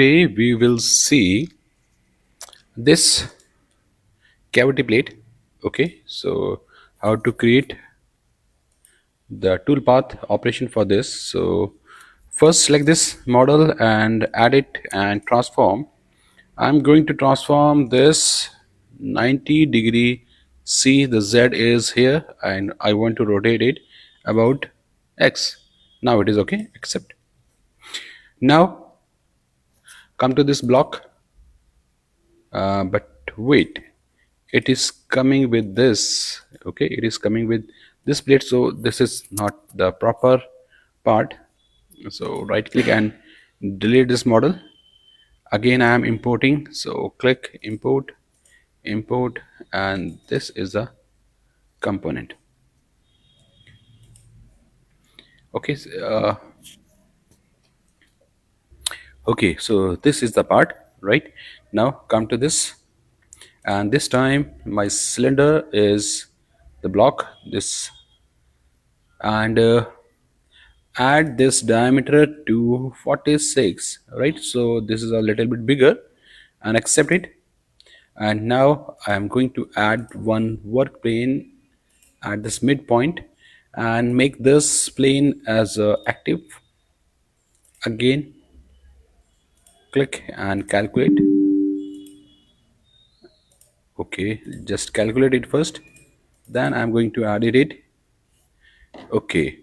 Today we will see this cavity plate. Okay, so how to create the toolpath operation for this. So first select this model and add it and transform. I'm going to transform this 90 degree. See, the Z is here and I want to rotate it about X. Now it is okay, accept. Now come to this block, but wait, it is coming with this. Okay, it is coming with this plate, so this is not the proper part. So right click and delete this model. Again I am importing, so click import, import, and this is the component. Okay, okay, so this is the part. Right now come to this, and this time my cylinder is the block, this, and add this diameter to 46. Right, so this is a little bit bigger, and accept it. And now I am going to add one work plane at this midpoint and make this plane as active. Again click and calculate. Okay, just calculate it first, then I'm going to add it. Okay,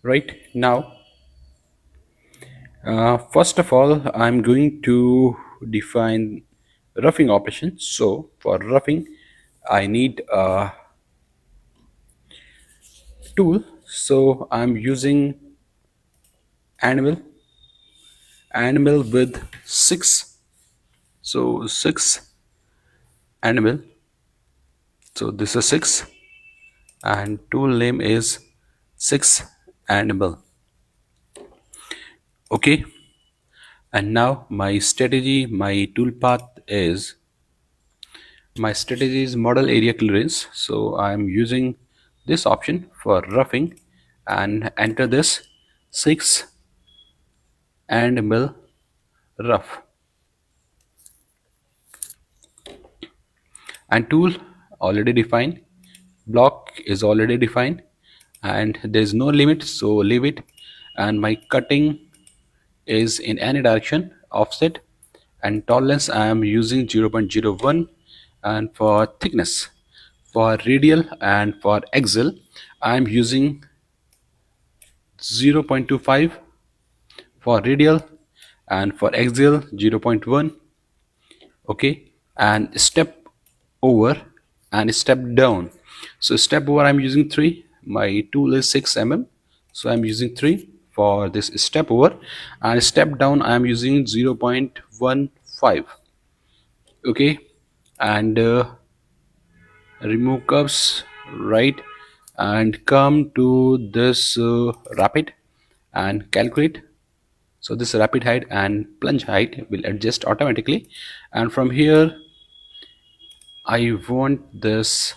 right now first of all I'm going to define roughing operation. So for roughing I need a tool, so I'm using anvil, anvil with 6, so 6 anvil, so this is 6, and tool name is 6 anvil. Okay, and now my strategy, my tool path is, my strategy is model area clearance, so I am using this option for roughing and enter this 6 anvil rough, and tool already defined, block is already defined, and there is no limit, so leave it. And my cutting is in any direction, offset, and tolerance I am using 0.01. And for thickness, for radial and for axial I am using 0.25 for radial, and for axial 0.1. Okay, and step over and step down. So step over I'm using 3, my tool is 6 mm, so I'm using 3 for this step over, and step down I'm using 0.15. Okay, and remove curves, right, and come to this rapid and calculate. So this rapid height and plunge height will adjust automatically, and from here I want this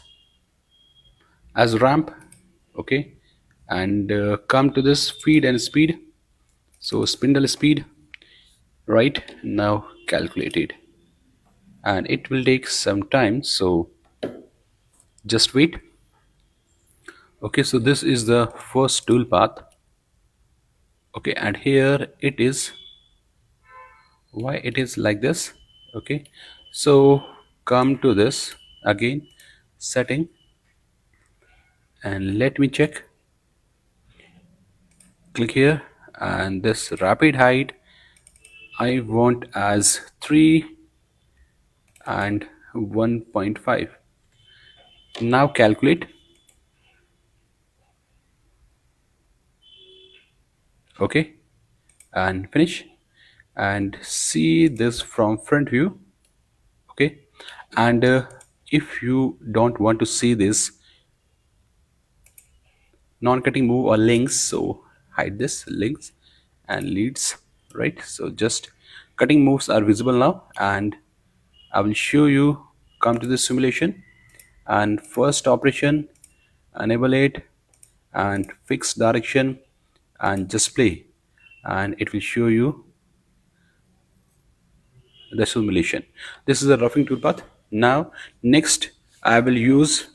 as ramp. Okay, and come to this feed and speed, so spindle speed. Right now calculate it, and it will take some time, so just wait. Okay, so this is the first tool path. Okay, and here it is, why it is like this. Okay, so come to this again, setting, and let me check. Click here, and this rapid height I want as 3 and 1.5. Now calculate. Okay, and finish, and see this from front view. Okay, and if you don't want to see this non-cutting move or links, so hide this links and leads. Right, so just cutting moves are visible now, and I will show you. Come to this simulation, and first operation, enable it and fix direction, and just play. and it will show you the simulation. This is a roughing toolpath. Now next I will use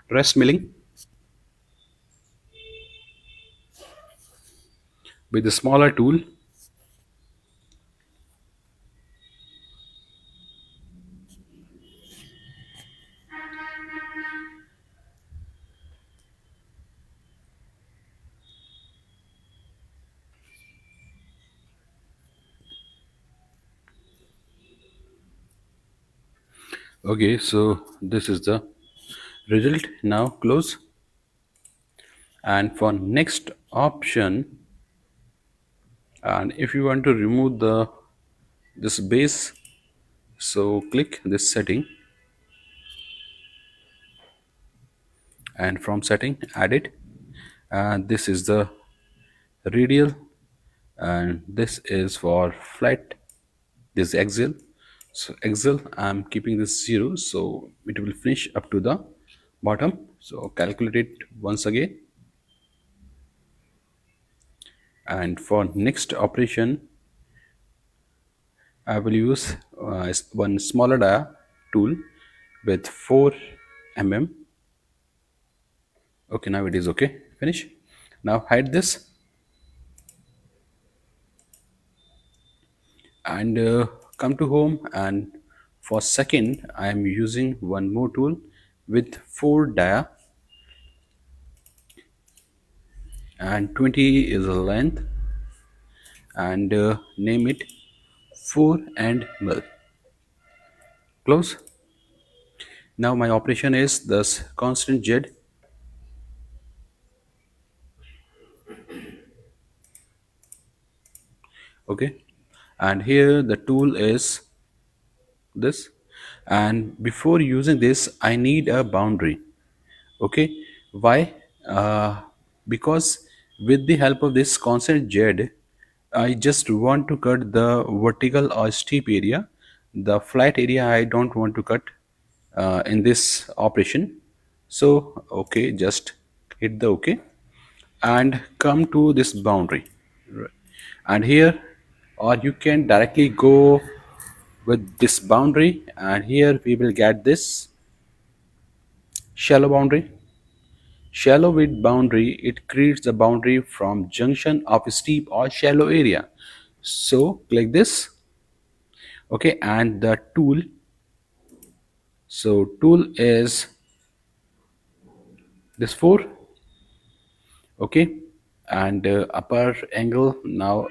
rest milling with a smaller tool. Okay, so this is the result. Now close, and for next option, and if you want to remove the this base, so click this setting, and from setting add it, and this is the radial, and this is for flat, this axial. So axial I'm keeping this 0, so it will finish up to the bottom. So calculate it once again, and for next operation I will use one smaller dia tool with 4 mm. Okay, now it is okay, finish. Now hide this, and come to home, and for second I am using one more tool with 4 dia, and 20 is the length, and name it 4 and mill. Close. Now my operation is this constant Z. Okay, and here the tool is this, and before using this I need a boundary. Okay, why? Because with the help of this constant Z, I just want to cut the vertical or steep area. The flat area I don't want to cut in this operation. So okay, just hit the OK and come to this boundary. Right. And here, or you can directly go with this boundary, and here we will get this shallow boundary. Shallow with boundary, it creates the boundary from junction of steep or shallow area. So click this. Okay, and the tool, so tool is this 4. Okay, and upper angle, now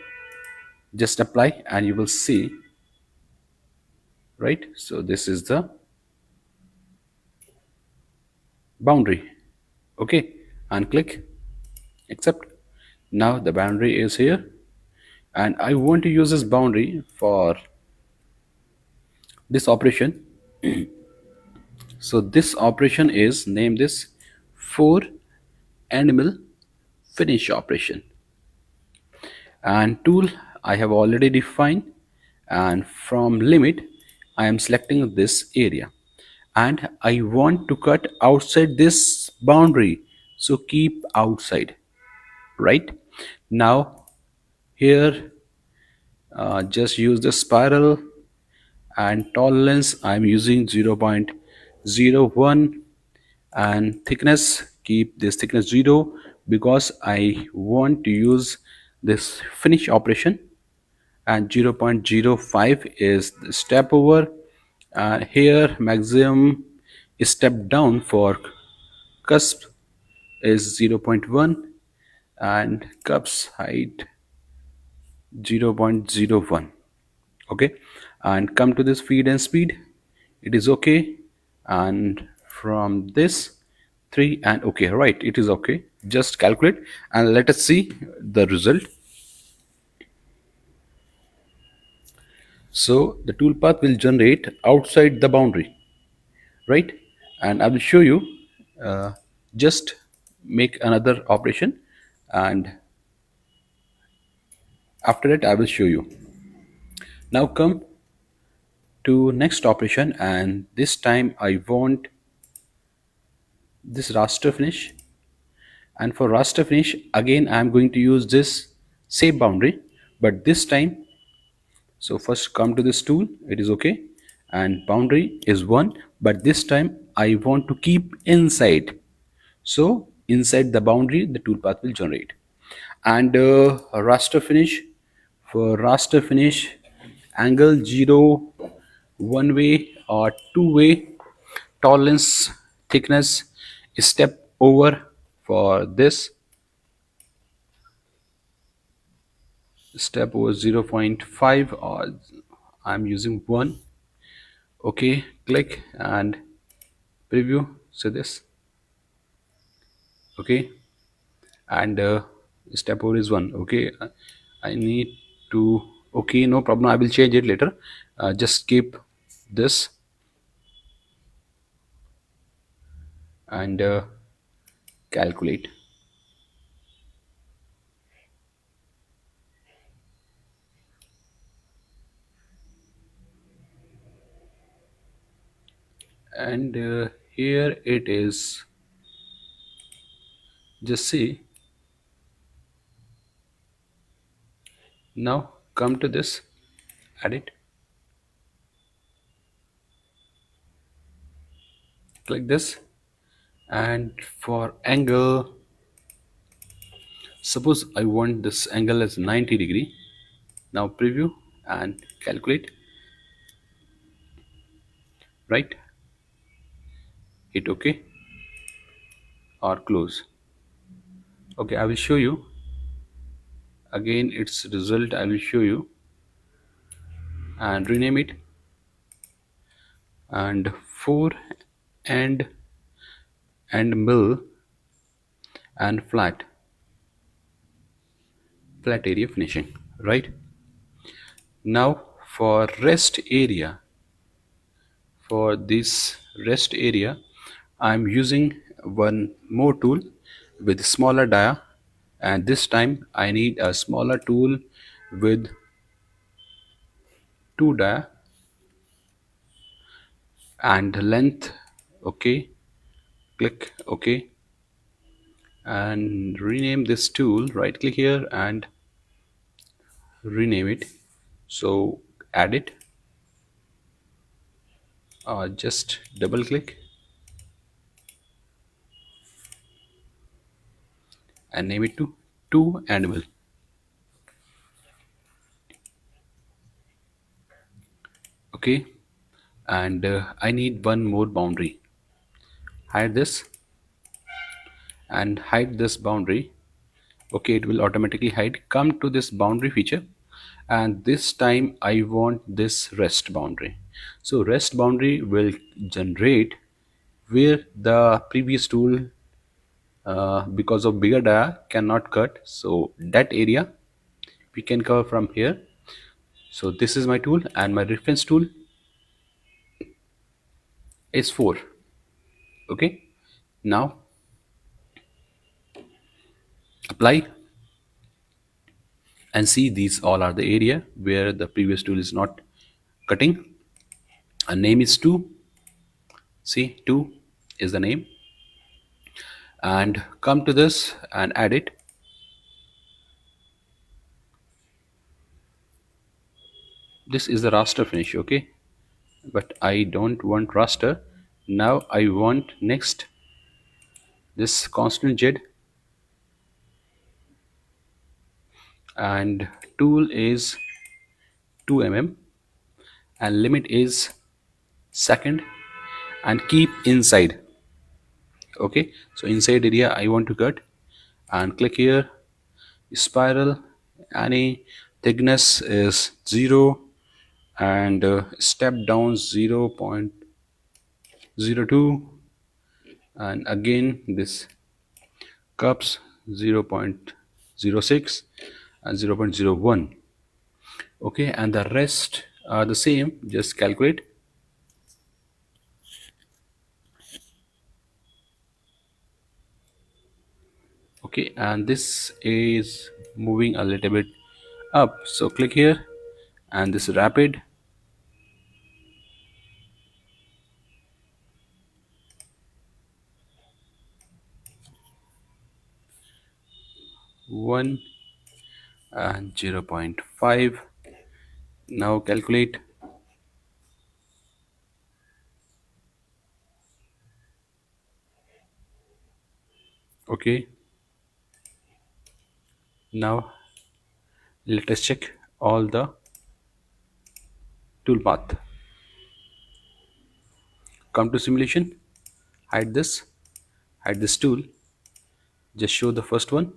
just apply and you will see, right? So this is the boundary. Okay, and click accept. Now the boundary is here, and I want to use this boundary for this operation. So this operation is name this 4 and mill finish operation, and tool I have already defined, and from limit I am selecting this area, and I want to cut outside this boundary, so keep outside. Right now here just use the spiral, and tolerance I'm using 0.01, and thickness keep this thickness 0, because I want to use this finish operation, and 0.05 is the step over, and here maximum step down for cusp is 0.1, and cups height 0.01. Okay, and come to this feed and speed, it is okay, and from this 3 and okay, right, it is okay. Just calculate and let us see the result. So the toolpath will generate outside the boundary, right? And I will show you, just make another operation, and after that I will show you. Now come to next operation, and this time I want this raster finish, and for raster finish again I am going to use this same boundary, but this time, so first come to this tool, it is okay, and boundary is 1, but this time I want to keep inside. So inside the boundary the toolpath will generate. And raster finish, for raster finish, angle 0, one way or two way, tolerance, thickness, step over. For this, step over 0.5, or I'm using 1. Okay, click and preview. So this, okay, and step over is 1. Okay, I need to, okay, no problem, I will change it later. Just keep this and calculate. And here it is, just see. Now come to this, edit, click this, and for angle, suppose I want this angle as 90 degree. Now preview and calculate, right, hit OK or close. Okay, I will show you again its result. I will show you and rename it, and for and mill and flat area finishing, right. Now for rest area, for this rest area I'm using one more tool with smaller dia, and this time I need a smaller tool with two dia and length. Okay, click OK and rename this tool, right click here and rename it. So add it, just double click and name it to 2 animal. Okay, and I need one more boundary. Hide this and hide this boundary. Okay, it will automatically hide. Come to this boundary feature, and this time I want this rest boundary. So rest boundary will generate where the previous tool, because of bigger dia, cannot cut. So that area we can cover from here. So this is my tool, and my reference tool is 4. Okay, now apply and see, these all are the area where the previous tool is not cutting. A name is 2, see 2 is the name, and come to this and add it. This is the raster finish. Okay, but I don't want raster. Now I want next this constant Z, and tool is 2 mm and limit is second, and keep inside. Okay, so inside area I want to cut, and click here, spiral, any thickness is 0, and step down 0.02, and again this cups 0.06 and 0.01. Okay, and the rest are the same, just calculate. Okay, and this is moving a little bit up, so click here, and this rapid, one and 0.5. Now calculate. Okay, now let us check all the tool path. Come to simulation, hide this tool, just show the first one,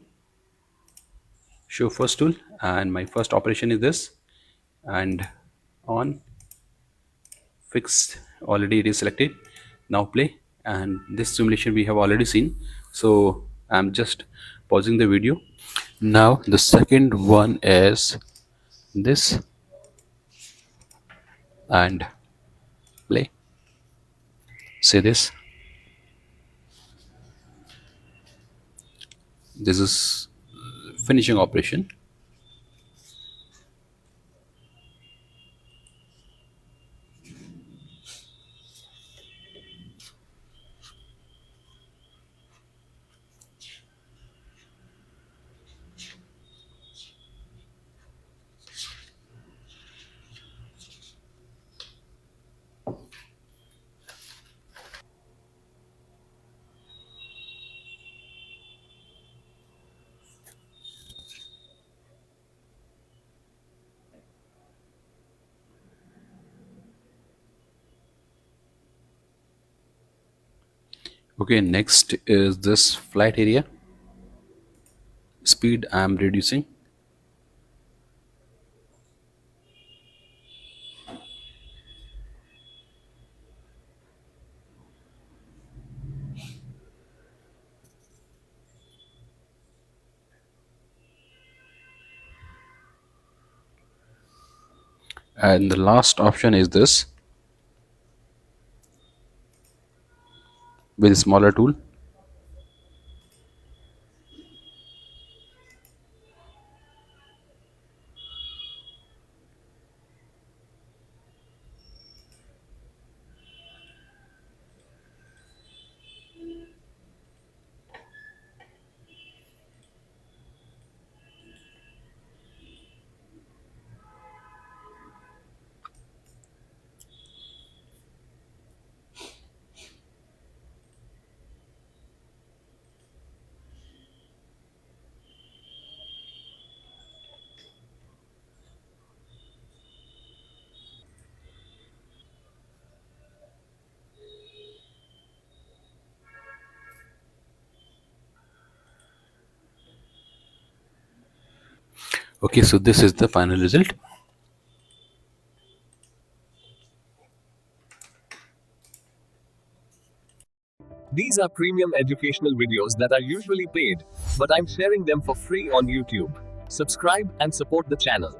show first tool, and my first operation is this, and on, fixed, already it is selected. Now play, and this simulation we have already seen, so I'm just pausing the video. Now the second one is this, and play. Say this is finishing operation. Okay, next is this flat area. Speed I'm reducing. And the last option is this, with a smaller tool. Okay, so this is the final result. These are premium educational videos that are usually paid, but I'm sharing them for free on YouTube. Subscribe and support the channel.